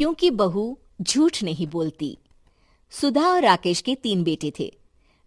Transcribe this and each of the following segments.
क्योंकि बहू झूठ नहीं बोलती। सुधा और राकेश के 3 बेटे थे।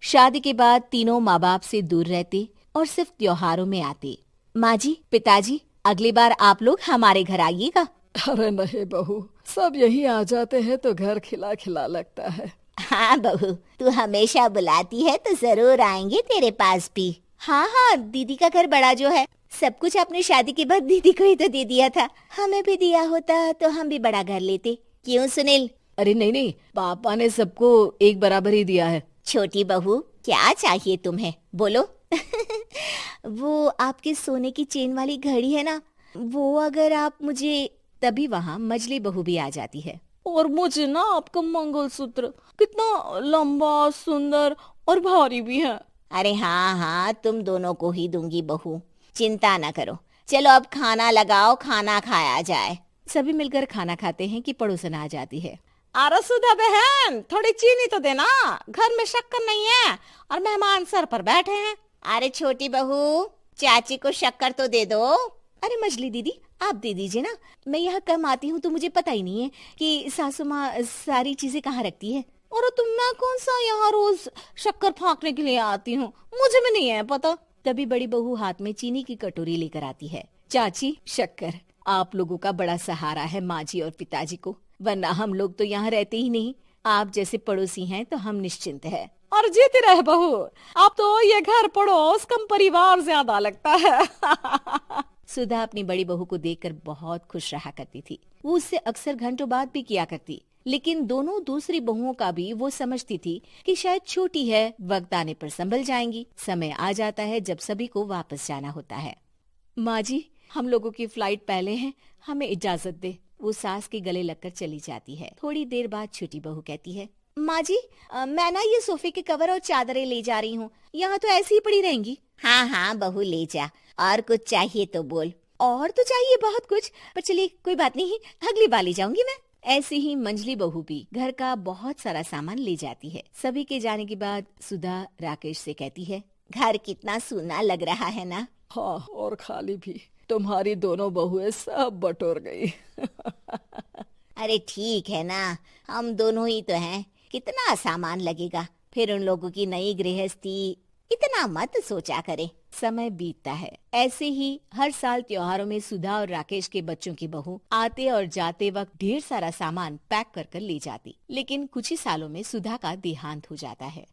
शादी के बाद तीनों माँ बाप से दूर रहते और सिर्फ त्योहारों में आते। माँ जी, पिताजी, अगली बार आप लोग हमारे घर आइएगा। अरे नहीं बहू, सब यही आ जाते हैं तो घर खिला खिला लगता है। हाँ बहू, तू हमेशा बुलाती है तो जरूर आएंगे तेरे पास भी। हाँ हाँ, दीदी का घर बड़ा जो है, सब कुछ आपने शादी के बाद दीदी को ही तो दे दिया था। हमें भी दिया होता तो हम भी बड़ा घर लेते। क्यों सुनील? अरे नहीं नहीं, पापा ने सबको एक बराबर ही दिया है। छोटी बहू, क्या चाहिए तुम्हें, बोलो। वो आपके सोने की चेन वाली घड़ी है ना, वो अगर आप मुझे, तभी वहाँ मजली बहू भी आ जाती है। और मुझे ना आपका मंगलसूत्र कितना लंबा, सुंदर और भारी भी है। अरे हाँ हाँ, तुम दोनों को ही दूंगी बहू, चिंता ना करो। चलो अब खाना लगाओ, खाना खाया जाए। सभी मिलकर खाना खाते हैं कि पड़ोसन आ जाती है। अरे सुधा बहन, थोड़ी चीनी तो देना, घर में शक्कर नहीं है और मेहमान सर पर बैठे हैं। अरे छोटी बहू, चाची को शक्कर तो दे दो। अरे मजली दीदी, आप दे दीजिए ना, मैं यहाँ कम आती हूँ तो मुझे पता ही नहीं है कि सासू माँ सारी चीजें कहाँ रखती है। और तुम, मैं कौन सा यहाँ रोज शक्कर फाँकने के लिए आती हूँ, मुझे भी नहीं है पता। तभी बड़ी बहू हाथ में चीनी की कटोरी लेकर आती है। चाची, शक्कर आप लोगों का बड़ा सहारा है माँ जी और पिताजी को, वरना हम लोग तो यहाँ रहते ही नहीं। आप जैसे पड़ोसी हैं तो हम निश्चिंत है। और जीती रहे बहू, अब तो ये घर पड़ोस कम परिवार ज्यादा लगता है। सुधा अपनी बड़ी बहू को देखकर बहुत खुश रहा करती थी। वो उससे अक्सर घंटों बात भी किया करती, लेकिन दोनों दूसरी बहुओं का भी वो समझती थी कि शायद छोटी है, वक्त आने पर संभल जाएंगी। समय आ जाता है जब सभी को वापस जाना होता है। माँ जी, हम लोगों की फ्लाइट पहले है, हमें इजाजत दे। वो सास के गले लगकर चली जाती है। थोड़ी देर बाद छोटी बहू कहती है, माँ जी, मैं ना ये सोफे के कवर और चादरें ले जा रही हूँ, यहाँ तो ऐसी ही पड़ी रहेंगी। हाँ हाँ बहू, ले जा, और कुछ चाहिए तो बोल। और तो चाहिए बहुत कुछ, पर चलिए कोई बात नहीं, अगली बार ले जाऊंगी मैं। ऐसे ही मंजली बहू भी घर का बहुत सारा सामान ले जाती है। सभी के जाने के बाद सुधा राकेश से कहती है, घर कितना सूना लग रहा है ना। हाँ, और खाली भी। तुम्हारी दोनों बहुएं सब बटोर गई। अरे ठीक है ना, हम दोनों ही तो हैं, कितना सामान लगेगा, फिर उन लोगों की नई गृहस्थी, इतना मत सोचा करे। समय बीतता है। ऐसे ही हर साल त्योहारों में सुधा और राकेश के बच्चों की बहू आते और जाते वक्त ढेर सारा सामान पैक कर कर ले जाती। लेकिन कुछ ही सालों में सुधा का देहांत हो जाता है।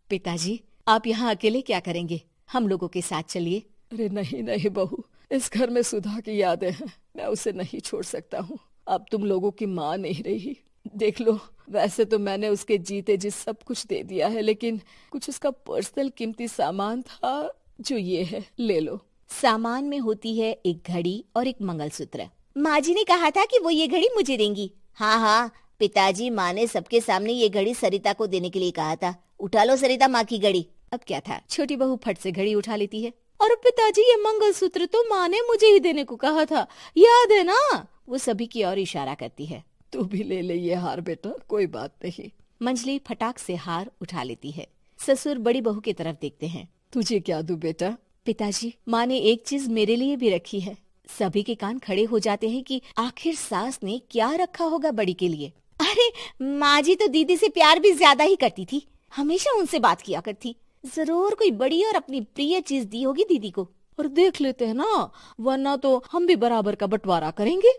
पिताजी, आप यहाँ अकेले क्या करेंगे? हम लोगों के साथ चलिए। अरे नहीं नहीं बहू, इस घर में सुधा की यादें हैं, मैं उसे नहीं छोड़ सकता हूँ। अब तुम लोगों की माँ नहीं रही। देख लो, वैसे तो मैंने उसके जीते जी सब कुछ दे दिया है, लेकिन कुछ उसका पर्सनल कीमती सामान था जो ये है, ले लो। सामान में होती है एक घड़ी और एक मंगलसूत्र। माँ जी ने कहा था कि वो ये घड़ी मुझे देंगी। हाँ हाँ, पिताजी, माँ ने सबके सामने ये घड़ी सरिता को देने के लिए कहा था। उठा लो सरिता माँ की घड़ी। अब क्या था, छोटी बहू फट से घड़ी उठा लेती है। और पिताजी, ये मंगलसूत्र तो माँ ने मुझे ही देने को कहा था, याद है ना? वो सभी की ओर इशारा करती है। तू भी ले ले ये हार बेटा, कोई बात नहीं। मंजली फटाक से हार उठा लेती है। ससुर बड़ी बहू की तरफ देखते हैं। तुझे क्या दूं बेटा? पिताजी, माँ ने एक चीज मेरे लिए भी रखी है। सभी के कान खड़े हो जाते हैं कि आखिर सास ने क्या रखा होगा बड़ी के लिए। अरे माँ जी तो दीदी से प्यार भी ज्यादा ही करती थी, हमेशा उनसे बात किया करती। जरूर कोई बड़ी और अपनी प्रिय चीज दी होगी दीदी को। और देख लेते हैं ना, वरना तो हम भी बराबर का बंटवारा करेंगे।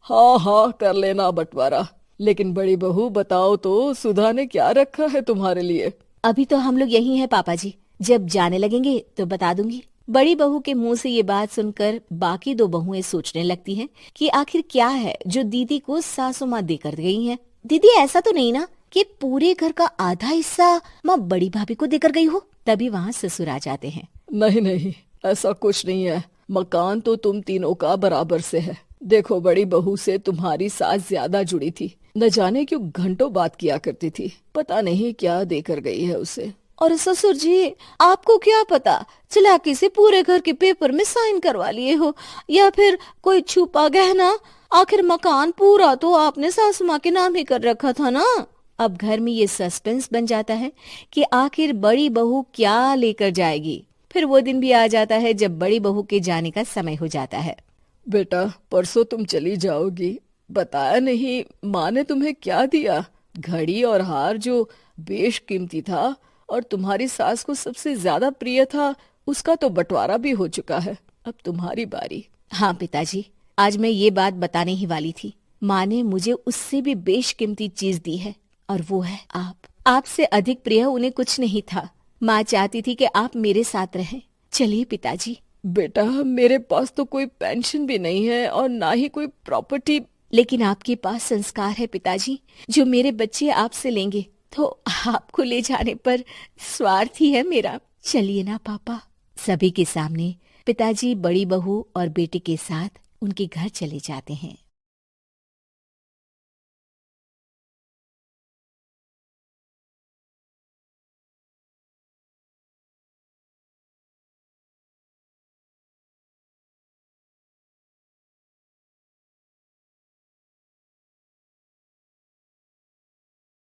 हाँ हाँ, कर लेना बंटवारा। लेकिन बड़ी बहू, बताओ तो, सुधा ने क्या रखा है तुम्हारे लिए? अभी तो हम लोग यही हैं पापा जी, जब जाने लगेंगे तो बता दूंगी। बड़ी बहू के मुंह से ये बात सुनकर बाकी दो बहुएं सोचने लगती हैं कि आखिर क्या है जो दीदी को सासू माँ देकर गई हैं। दीदी, ऐसा तो नहीं ना कि पूरे घर का आधा हिस्सा माँ बड़ी भाभी को देकर गई हो? तभी वहाँ ससुर आ जाते हैं। नहीं नहीं, ऐसा कुछ नहीं है। मकान तो तुम तीनों का बराबर से है। देखो, बड़ी बहू से तुम्हारी सास ज्यादा जुड़ी थी, न जाने क्यों घंटों बात किया करती थी। पता नहीं क्या देकर गई है उसे। और ससुर जी, आपको क्या पता, चालाकी से पूरे घर के पेपर में साइन करवा लिए हो, या फिर कोई छुपा गहना। आखिर मकान पूरा तो आपने सासू माँ के नाम ही कर रखा था ना। अब घर में ये सस्पेंस बन जाता है कि आखिर बड़ी बहू क्या लेकर जाएगी। फिर वो दिन भी आ जाता है जब बड़ी बहू के जाने का समय हो जाता है। बेटा, परसों तुम चली जाओगी, बताया नहीं, माँ ने तुम्हें क्या दिया? घड़ी और हार जो बेशकीमती था और तुम्हारी सास को सबसे ज्यादा प्रिय था, उसका तो बंटवारा भी हो चुका है। अब तुम्हारी बारी। हाँ पिताजी, आज मैं ये बात बताने ही वाली थी। माँ ने मुझे उससे भी बेशकीमती चीज दी है और वो है आप। आपसे अधिक प्रिय उन्हें कुछ नहीं था। माँ चाहती थी कि आप मेरे साथ रहें। चलिए पिताजी। बेटा, मेरे पास तो कोई पेंशन भी नहीं है और ना ही कोई प्रॉपर्टी। लेकिन आपके पास संस्कार है पिताजी, जो मेरे बच्चे आपसे लेंगे, तो आपको ले जाने पर स्वार्थ ही है मेरा। चलिए ना पापा। सभी के सामने पिताजी बड़ी बहू और बेटे के साथ उनके घर चले जाते हैं।